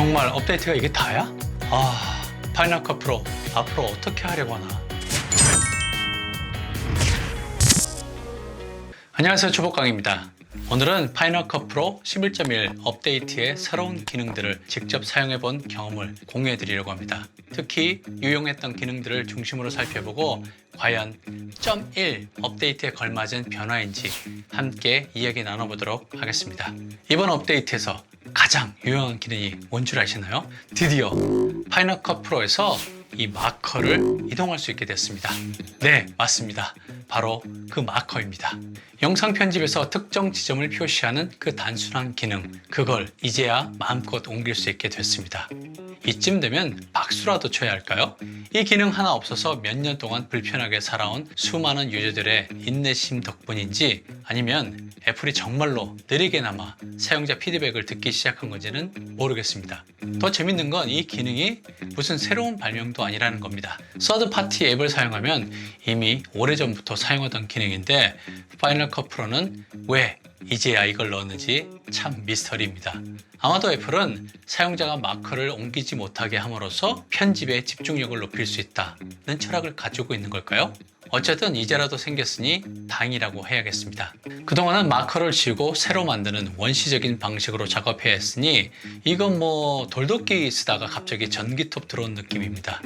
정말 업데이트가 이게 다야? 파이널 컷 프로 앞으로 어떻게 하려고 하나? 안녕하세요, 초복강입니다. 오늘은 파이널 컷 프로 11.1 업데이트의 새로운 기능들을 직접 사용해본 경험을 공유해 드리려고 합니다. 특히 유용했던 기능들을 중심으로 살펴보고 과연 1 업데이트에 걸맞은 변화인지 함께 이야기 나눠보도록 하겠습니다. 이번 업데이트에서 가장 유용한 기능이 뭔 줄 아시나요? 드디어 파이널 컷 프로에서 이 마커를 이동할 수 있게 됐습니다. 네, 맞습니다. 바로 그 마커입니다. 영상 편집에서 특정 지점을 표시하는 그 단순한 기능, 그걸 이제야 마음껏 옮길 수 있게 됐습니다. 이쯤 되면 박수라도 쳐야 할까요? 이 기능 하나 없어서 몇 년 동안 불편하게 살아온 수많은 유저들의 인내심 덕분인지 아니면 애플이 정말로 느리게나마 사용자 피드백을 듣기 시작한 건지는 모르겠습니다. 더 재밌는 건 이 기능이 무슨 새로운 발명도 아니라는 겁니다. 서드 파티 앱을 사용하면 이미 오래전부터 사용하던 기능인데 파이널 컷 프로는 왜 이제야 이걸 넣었는지 참 미스터리입니다. 아마도 애플은 사용자가 마커를 옮기지 못하게 함으로써 편집에 집중력을 높일 수 있다는 철학을 가지고 있는 걸까요? 어쨌든 이제라도 생겼으니 다행이라고 해야겠습니다. 그동안은 마커를 지우고 새로 만드는 원시적인 방식으로 작업해야 했으니 이건 뭐 돌도끼 쓰다가 갑자기 전기톱 들어온 느낌입니다.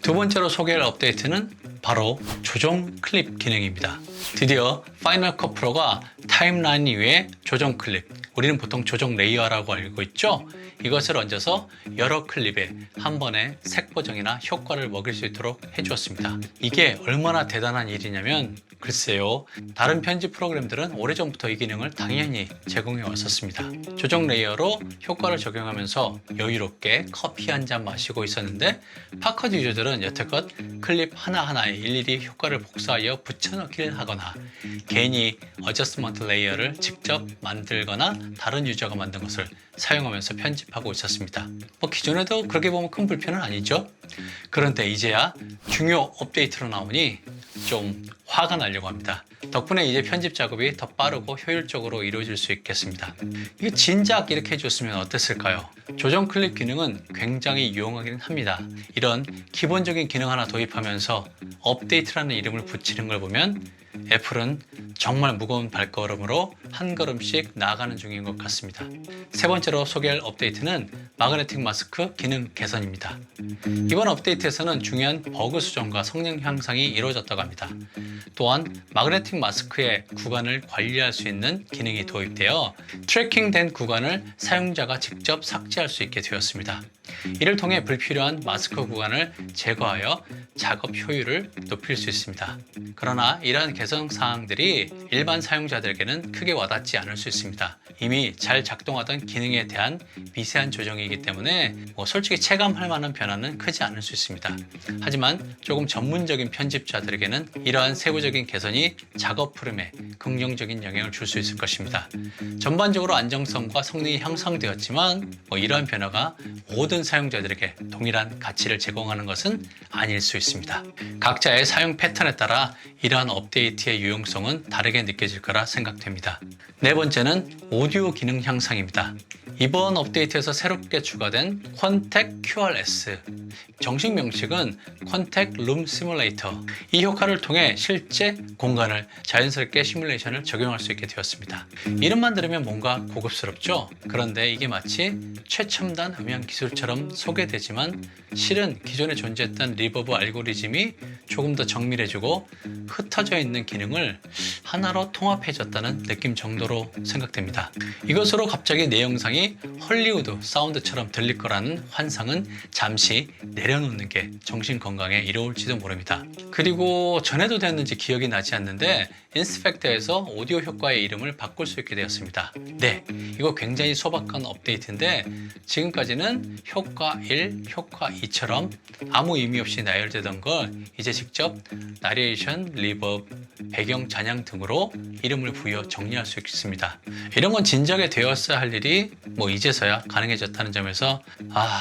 두 번째로 소개할 업데이트는 바로 조정 클립 기능입니다. 드디어 파이널 컷 프로가 타임라인 위에 조정 클립, 우리는 보통 조정 레이어라고 알고 있죠? 이것을 얹어서 여러 클립에 한 번에 색 보정이나 효과를 먹일 수 있도록 해주었습니다. 이게 얼마나 대단한 일이냐면 글쎄요, 다른 편집 프로그램들은 오래전부터 이 기능을 당연히 제공해 왔었습니다. 조정 레이어로 효과를 적용하면서 여유롭게 커피 한 잔 마시고 있었는데 파컷 유저들은 여태껏 클립 하나하나에 일일이 효과를 복사하여 붙여넣기를 하거나 괜히 어저스먼트 레이어를 직접 만들거나 다른 유저가 만든 것을 사용하면서 편집하고 있었습니다. 기존에도 그렇게 보면 큰 불편은 아니죠. 그런데 이제야 중요 업데이트로 나오니 좀 화가 나려고 합니다. 덕분에 이제 편집 작업이 더 빠르고 효율적으로 이루어질 수 있겠습니다. 이게 진작 이렇게 해줬으면 어땠을까요? 조정 클립 기능은 굉장히 유용하긴 합니다. 이런 기본적인 기능 하나 도입하면서 업데이트라는 이름을 붙이는 걸 보면 애플은 정말 무거운 발걸음으로 한 걸음씩 나아가는 중인 것 같습니다. 세 번째로 소개할 업데이트는 마그네틱 마스크 기능 개선입니다. 이번 업데이트에서는 중요한 버그 수정과 성능 향상이 이루어졌다고 합니다. 또한 마그네틱 마스크의 구간을 관리할 수 있는 기능이 도입되어 트래킹된 구간을 사용자가 직접 삭제할 수 있게 되었습니다. 이를 통해 불필요한 마스크 구간을 제거하여 작업 효율을 높일 수 있습니다. 그러나 이러한 개선 사항들이 일반 사용자들에게는 크게 와닿지 않을 수 있습니다. 이미 잘 작동하던 기능에 대한 미세한 조정이기 때문에 솔직히 체감할 만한 변화는 크지 않을 수 있습니다. 하지만 조금 전문적인 편집자들에게는 이러한 세부적인 개선이 작업 흐름에 긍정적인 영향을 줄 수 있을 것입니다. 전반적으로 안정성과 성능이 향상되었지만 이러한 변화가 모든 사용자들에게 동일한 가치를 제공하는 것은 아닐 수 있습니다. 각자의 사용 패턴에 따라 이러한 업데이트의 유용성은 다르게 느껴질 거라 생각됩니다. 네 번째는 오디오 기능 향상입니다. 이번 업데이트에서 새롭게 추가된 퀀텍 QRS, 정식 명칭은 퀀텍 룸 시뮬레이터, 이 효과를 통해 실제 공간을 자연스럽게 시뮬레이션을 적용할 수 있게 되었습니다. 이름만 들으면 뭔가 고급스럽죠? 그런데 이게 마치 최첨단 음향 기술처럼 소개되지만 실은 기존에 존재했던 리버브 알고리즘이 조금 더 정밀해지고 흩어져 있는 기능을 하나로 통합해졌다는 느낌 정도로 생각됩니다. 이것으로 갑자기 내 영상이 헐리우드 사운드처럼 들릴 거라는 환상은 잠시 내려놓는 게 정신 건강에 이로울지도 모릅니다. 그리고 전에도 됐는지 기억이 나지 않는데 인스펙터에서 오디오 효과의 이름을 바꿀 수 있게 되었습니다. 네, 이거 굉장히 소박한 업데이트인데 지금까지는 효과 1, 효과 2처럼 아무 의미 없이 나열되던 걸 이제 직접 나레이션, 리버브, 배경 잔향 등으로 이름을 부여 정리할 수 있습니다. 이런 건 진작에 되었어야 할 일이 이제서야 가능해졌다는 점에서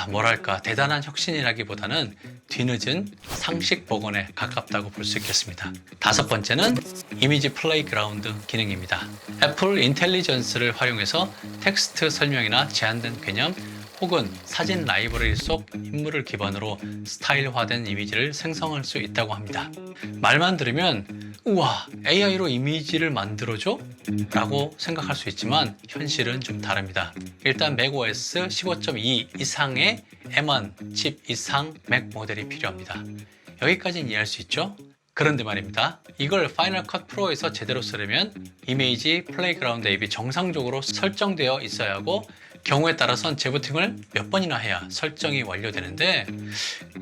뭐랄까 대단한 혁신이라기보다는 뒤늦은 상식 복원에 가깝다고 볼 수 있겠습니다. 다섯 번째는 이미지 플레이그라운드 기능입니다. 애플 인텔리전스를 활용해서 텍스트 설명이나 제한된 개념 혹은 사진 라이브러리 속 인물을 기반으로 스타일화된 이미지를 생성할 수 있다고 합니다. 말만 들으면 우와, AI로 이미지를 만들어줘? 라고 생각할 수 있지만 현실은 좀 다릅니다. 일단 macOS 15.2 이상의 M1 칩 이상 맥 모델이 필요합니다. 여기까지는 이해할 수 있죠? 그런데 말입니다. 이걸 파이널 컷 프로에서 제대로 쓰려면 이미지 플레이그라운드 앱이 정상적으로 설정되어 있어야 하고 경우에 따라선 재부팅을 몇 번이나 해야 설정이 완료되는데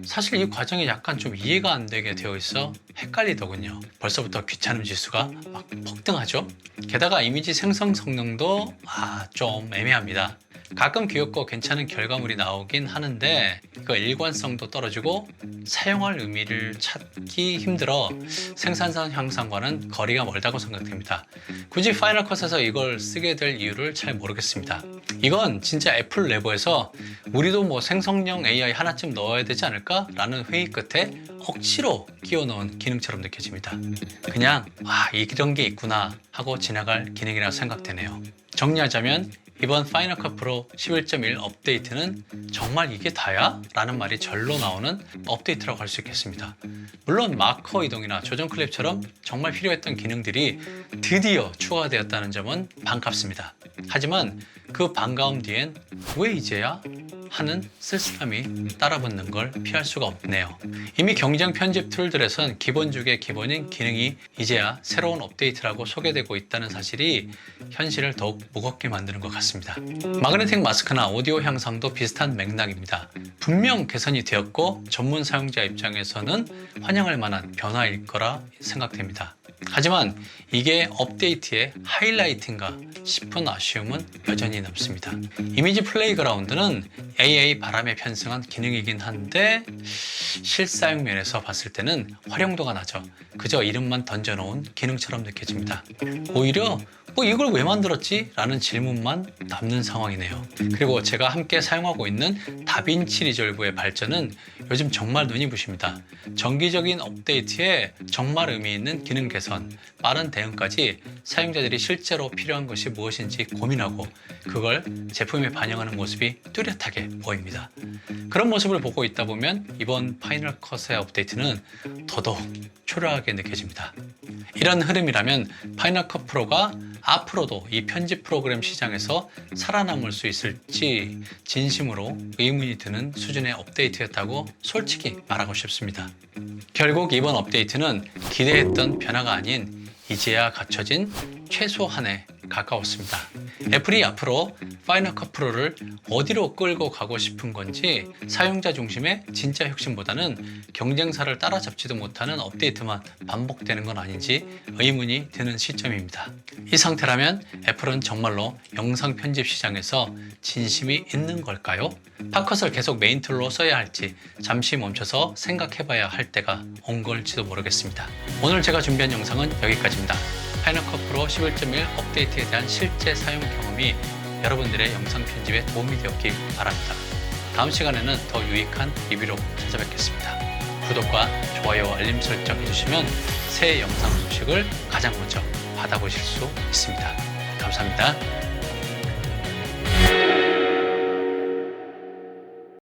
사실 이 과정이 약간 좀 이해가 안 되게 되어 있어 헷갈리더군요. 벌써부터 귀찮음 지수가 막 폭등하죠. 게다가 이미지 생성 성능도 좀 애매합니다. 가끔 귀엽고 괜찮은 결과물이 나오긴 하는데 그 일관성도 떨어지고 사용할 의미를 찾기 힘들어 생산성 향상과는 거리가 멀다고 생각됩니다. 굳이 파이널 컷에서 이걸 쓰게 될 이유를 잘 모르겠습니다. 이건 진짜 애플 내부에서 우리도 뭐 생성형 AI 하나쯤 넣어야 되지 않을까? 라는 회의 끝에 억지로 끼워 넣은 기능처럼 느껴집니다. 그냥 이런 게 있구나 하고 지나갈 기능이라 생각되네요. 정리하자면 이번 파이널 컷 프로 11.1 업데이트는 정말 이게 다야? 라는 말이 절로 나오는 업데이트라고 할 수 있겠습니다. 물론 마커 이동이나 조정 클립처럼 정말 필요했던 기능들이 드디어 추가되었다는 점은 반갑습니다. 하지만 그 반가움 뒤엔 왜 이제야? 하는 쓸쓸함이 따라붙는 걸 피할 수가 없네요. 이미 경쟁 편집 툴들에선 기본 중의 기본인 기능이 이제야 새로운 업데이트라고 소개되고 있다는 사실이 현실을 더욱 무겁게 만드는 것 같습니다. 마그네틱 마스크나 오디오 향상도 비슷한 맥락입니다. 분명 개선이 되었고 전문 사용자 입장에서는 환영할 만한 변화일 거라 생각됩니다. 하지만 이게 업데이트의 하이라이트인가 싶은 아쉬움은 여전히 남습니다. 이미지 플레이그라운드는 AI 바람에 편승한 기능이긴 한데 실사용 면에서 봤을 때는 활용도가 낮아 그저 이름만 던져놓은 기능처럼 느껴집니다. 오히려 이걸 왜 만들었지? 라는 질문만 남는 상황이네요. 그리고 제가 함께 사용하고 있는 다빈치 리졸브의 발전은 요즘 정말 눈이 부십니다. 정기적인 업데이트에 정말 의미 있는 기능 개선, 빠른 대응까지 사용자들이 실제로 필요한 것이 무엇인지 고민하고 그걸 제품에 반영하는 모습이 뚜렷하게 보입니다. 그런 모습을 보고 있다 보면 이번 파이널 컷의 업데이트는 더더욱 초라하게 느껴집니다. 이런 흐름이라면 파이널 컷 프로가 앞으로도 이 편집 프로그램 시장에서 살아남을 수 있을지 진심으로 의문이 드는 수준의 업데이트였다고 솔직히 말하고 싶습니다. 결국 이번 업데이트는 기대했던 변화가 아닌 이제야 갖춰진 최소한에 가까웠습니다. 애플이 앞으로 파이널 컷 프로를 어디로 끌고 가고 싶은 건지 사용자 중심의 진짜 혁신보다는 경쟁사를 따라잡지도 못하는 업데이트만 반복되는 건 아닌지 의문이 드는 시점입니다. 이 상태라면 애플은 정말로 영상 편집 시장에서 진심이 있는 걸까요? 팝컷을 계속 메인 툴로 써야 할지 잠시 멈춰서 생각해봐야 할 때가 온 걸지도 모르겠습니다. 오늘 제가 준비한 영상은 여기까지입니다. 파이널 컷 프로 11.1 업데이트에 대한 실제 사용 경험이 여러분들의 영상 편집에 도움이 되었길 바랍니다. 다음 시간에는 더 유익한 리뷰로 찾아뵙겠습니다. 구독과 좋아요, 알림 설정 해주시면 새 영상 소식을 가장 먼저 받아보실 수 있습니다. 감사합니다.